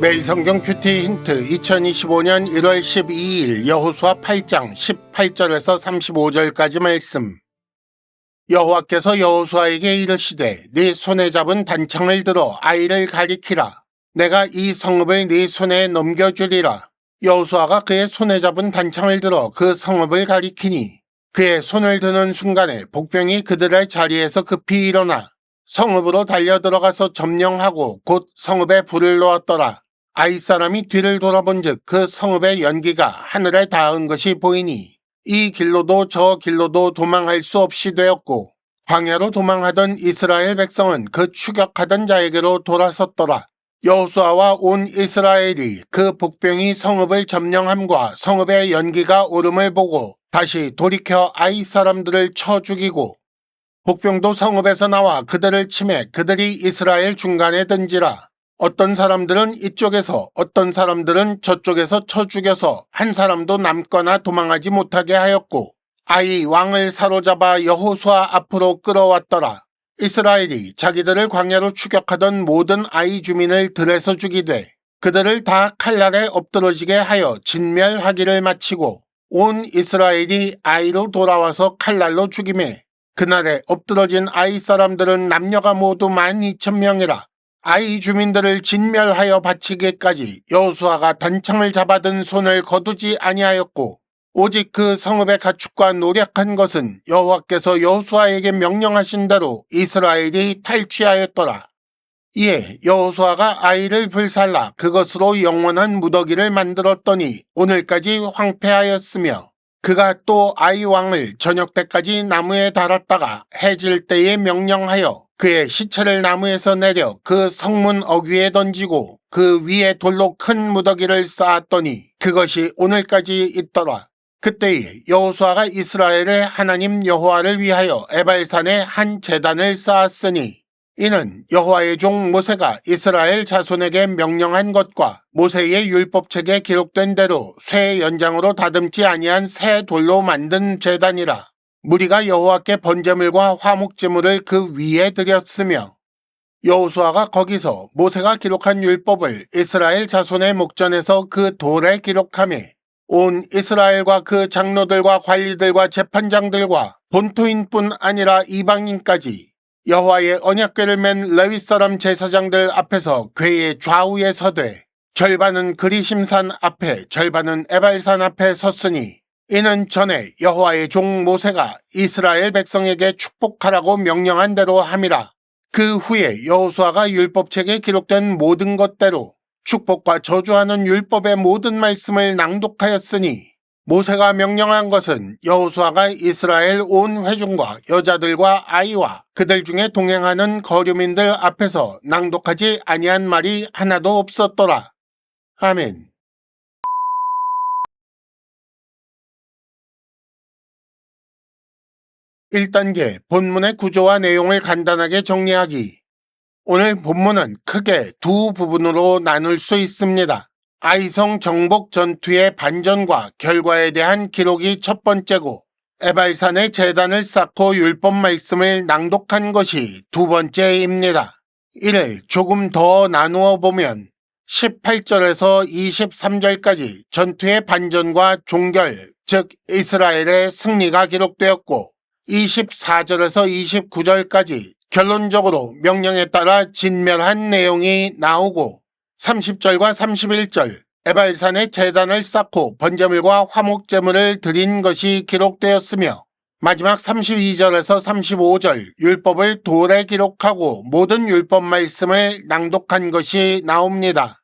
매일 성경 큐티 힌트 2025년 1월 12일 여호수아 8장 18절에서 35절까지 말씀. 여호와께서 여호수아에게 이르시되 네 손에 잡은 단창을 들어 아이를 가리키라. 내가 이 성읍을 네 손에 넘겨주리라. 여호수아가 그의 손에 잡은 단창을 들어 그 성읍을 가리키니 그의 손을 드는 순간에 복병이 그들의 자리에서 급히 일어나 성읍으로 달려들어가서 점령하고 곧 성읍에 불을 놓았더라. 아이 사람이 뒤를 돌아본즉 그 성읍의 연기가 하늘에 닿은 것이 보이니 이 길로도 저 길로도 도망할 수 없이 되었고 광야로 도망하던 이스라엘 백성은 그 추격하던 자에게로 돌아섰더라. 여호수아와 온 이스라엘이 그 복병이 성읍을 점령함과 성읍의 연기가 오름을 보고 다시 돌이켜 아이 사람들을 쳐 죽이고 복병도 성읍에서 나와 그들을 치매 그들이 이스라엘 중간에 든지라. 어떤 사람들은 이쪽에서 어떤 사람들은 저쪽에서 쳐 죽여서 한 사람도 남거나 도망하지 못하게 하였고 아이 왕을 사로잡아 여호수아 앞으로 끌어왔더라. 이스라엘이 자기들을 광야로 추격하던 모든 아이 주민을 들에서 죽이되 그들을 다 칼날에 엎드러지게 하여 진멸하기를 마치고 온 이스라엘이 아이로 돌아와서 칼날로 죽이매 그날에 엎드러진 아이 사람들은 남녀가 모두 12,000명이라. 아이 주민들을 진멸하여 바치기까지 여호수아가 단창을 잡아든 손을 거두지 아니하였고 오직 그 성읍의 가축과 노력한 것은 여호와께서 여호수아에게 명령하신 대로 이스라엘이 탈취하였더라. 이에 여호수아가 아이를 불살라 그것으로 영원한 무더기를 만들었더니 오늘까지 황폐하였으며 그가 또 아이 왕을 저녁 때까지 나무에 달았다가 해질 때에 명령하여 그의 시체를 나무에서 내려 그 성문 어귀에 던지고 그 위에 돌로 큰 무더기를 쌓았더니 그것이 오늘까지 있더라. 그때에 여호수아가 이스라엘의 하나님 여호와를 위하여 에발산에 한 제단을 쌓았으니 이는 여호와의 종 모세가 이스라엘 자손에게 명령한 것과 모세의 율법책에 기록된 대로 쇠 연장으로 다듬지 아니한 새 돌로 만든 제단이라. 무리가 여호와께 번제물과 화목제물을 그 위에 드렸으며 여호수아가 거기서 모세가 기록한 율법을 이스라엘 자손의 목전에서 그 돌에 기록하며 온 이스라엘과 그 장로들과 관리들과 재판장들과 본토인뿐 아니라 이방인까지 여호와의 언약궤를 맨 레위 사람 제사장들 앞에서 궤의 좌우에 서되 절반은 그리심산 앞에 절반은 에발산 앞에 섰으니 이는 전에 여호와의 종 모세가 이스라엘 백성에게 축복하라고 명령한 대로 함이라. 그 후에 여호수아가 율법책에 기록된 모든 것대로 축복과 저주하는 율법의 모든 말씀을 낭독하였으니 모세가 명령한 것은 여호수아가 이스라엘 온 회중과 여자들과 아이와 그들 중에 동행하는 거류민들 앞에서 낭독하지 아니한 말이 하나도 없었더라. 아멘. 1단계 본문의 구조와 내용을 간단하게 정리하기. 오늘 본문은 크게 두 부분으로 나눌 수 있습니다. 아이성 정복 전투의 반전과 결과에 대한 기록이 첫 번째고 에발산의 제단을 쌓고 율법 말씀을 낭독한 것이 두 번째입니다. 이를 조금 더 나누어 보면 18절에서 23절까지 전투의 반전과 종결, 즉 이스라엘의 승리가 기록되었고 24절에서 29절까지 결론적으로 명령에 따라 진멸한 내용이 나오고 30절과 31절 에발산의 제단을 쌓고 번제물과 화목제물을 드린 것이 기록되었으며 마지막 32절에서 35절 율법을 돌에 기록하고 모든 율법 말씀을 낭독한 것이 나옵니다.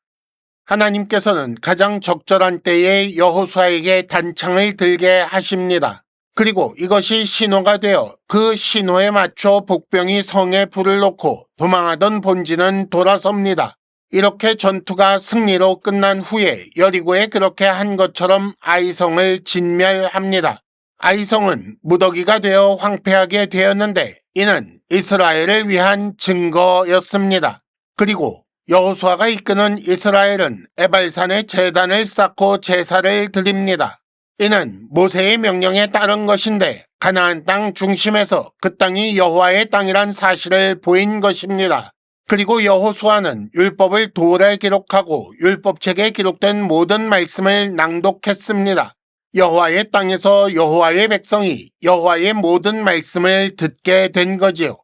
하나님께서는 가장 적절한 때에 여호수아에게 단창을 들게 하십니다. 그리고 이것이 신호가 되어 그 신호에 맞춰 복병이 성에 불을 놓고 도망하던 본진은 돌아섭니다. 이렇게 전투가 승리로 끝난 후에 여리고에 그렇게 한 것처럼 아이성을 진멸합니다. 아이성은 무더기가 되어 황폐하게 되었는데 이는 이스라엘을 위한 증거였습니다. 그리고 여호수아가 이끄는 이스라엘은 에발산에 제단을 쌓고 제사를 드립니다. 이는 모세의 명령에 따른 것인데 가나안 땅 중심에서 그 땅이 여호와의 땅이란 사실을 보인 것입니다. 그리고 여호수아는 율법을 돌에 기록하고 율법책에 기록된 모든 말씀을 낭독했습니다. 여호와의 땅에서 여호와의 백성이 여호와의 모든 말씀을 듣게 된 거지요.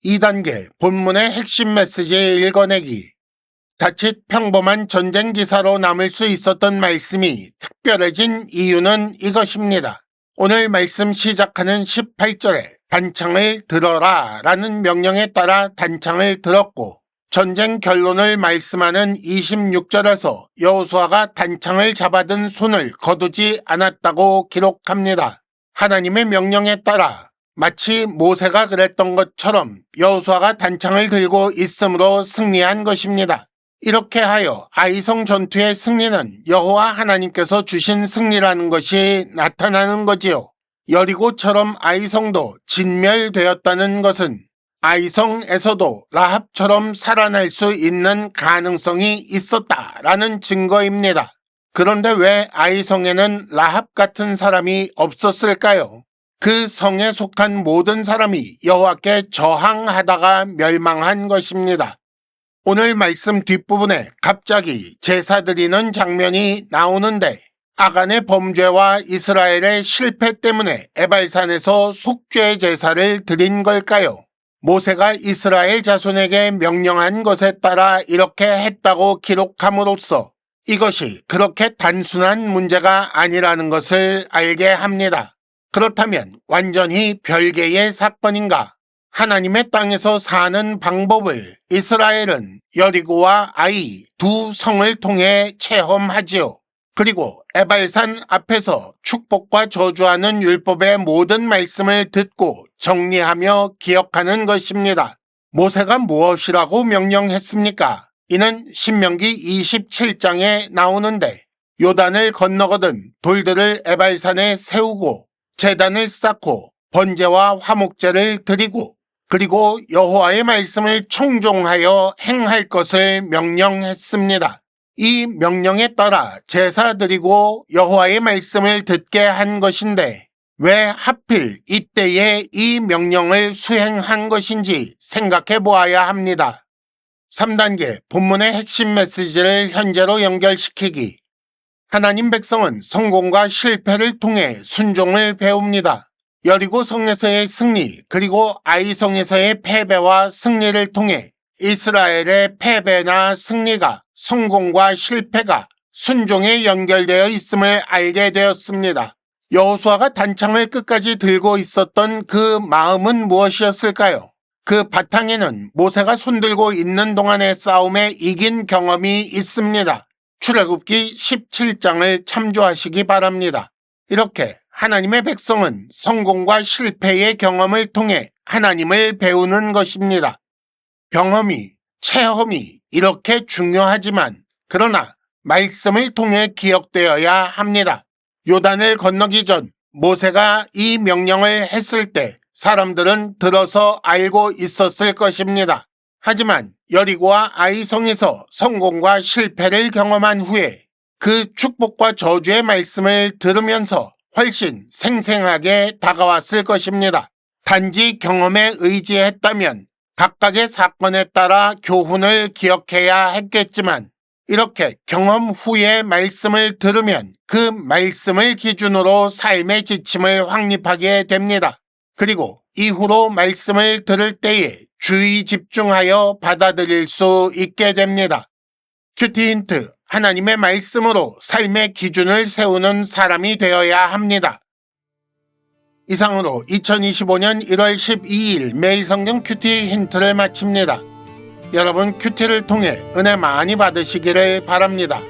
2단계 본문의 핵심 메시지 읽어내기. 자칫 평범한 전쟁 기사로 남을 수 있었던 말씀이 특별해진 이유는 이것입니다. 오늘 말씀 시작하는 18절에 단창을 들어라 라는 명령에 따라 단창을 들었고, 전쟁 결론을 말씀하는 26절에서 여호수아가 단창을 잡아든 손을 거두지 않았다고 기록합니다. 하나님의 명령에 따라 마치 모세가 그랬던 것처럼 여호수아가 단창을 들고 있음으로 승리한 것입니다. 이렇게 하여 아이성 전투의 승리는 여호와 하나님께서 주신 승리라는 것이 나타나는 거지요. 여리고처럼 아이성도 진멸되었다는 것은 아이성에서도 라합처럼 살아날 수 있는 가능성이 있었다라는 증거입니다. 그런데 왜 아이성에는 라합 같은 사람이 없었을까요? 그 성에 속한 모든 사람이 여호와께 저항하다가 멸망한 것입니다. 오늘 말씀 뒷부분에 갑자기 제사 드리는 장면이 나오는데, 아간의 범죄와 이스라엘의 실패 때문에 에발산에서 속죄 제사를 드린 걸까요? 모세가 이스라엘 자손에게 명령한 것에 따라 이렇게 했다고 기록함으로써 이것이 그렇게 단순한 문제가 아니라는 것을 알게 합니다. 그렇다면 완전히 별개의 사건인가? 하나님의 땅에서 사는 방법을 이스라엘은 여리고와 아이 두 성을 통해 체험하지요. 그리고 에발산 앞에서 축복과 저주하는 율법의 모든 말씀을 듣고 정리하며 기억하는 것입니다. 모세가 무엇이라고 명령했습니까? 이는 신명기 27장에 나오는데, 요단을 건너거든 돌들을 에발산에 세우고 제단을 쌓고 번제와 화목제를 드리고 그리고 여호와의 말씀을 청종하여 행할 것을 명령했습니다. 이 명령에 따라 제사 드리고 여호와의 말씀을 듣게 한 것인데, 왜 하필 이때에 이 명령을 수행한 것인지 생각해 보아야 합니다. 3단계 본문의 핵심 메시지를 현재로 연결시키기. 하나님 백성은 성공과 실패를 통해 순종을 배웁니다. 여리고 성에서의 승리 그리고 아이성에서의 패배와 승리를 통해 이스라엘의 패배나 승리가 성공과 실패가 순종에 연결되어 있음을 알게 되었습니다. 여호수아가 단창을 끝까지 들고 있었던 그 마음은 무엇이었을까요? 그 바탕에는 모세가 손들고 있는 동안의 싸움에 이긴 경험이 있습니다. 출애굽기 17장을 참조하시기 바랍니다. 이렇게 하나님의 백성은 성공과 실패의 경험을 통해 하나님을 배우는 것입니다. 경험이, 체험이 이렇게 중요하지만 그러나 말씀을 통해 기억되어야 합니다. 요단을 건너기 전 모세가 이 명령을 했을 때 사람들은 들어서 알고 있었을 것입니다. 하지만 여리고와 아이성에서 성공과 실패를 경험한 후에 그 축복과 저주의 말씀을 들으면서 훨씬 생생하게 다가왔을 것입니다. 단지 경험에 의지했다면 각각의 사건에 따라 교훈을 기억해야 했겠지만, 이렇게 경험 후에 말씀을 들으면 그 말씀을 기준으로 삶의 지침을 확립하게 됩니다. 그리고 이후로 말씀을 들을 때에 주의 집중하여 받아들일 수 있게 됩니다. 큐티 힌트, 하나님의 말씀으로 삶의 기준을 세우는 사람이 되어야 합니다. 이상으로 2025년 1월 12일 매일 성경 큐티 힌트를 마칩니다. 여러분 큐티를 통해 은혜 많이 받으시기를 바랍니다.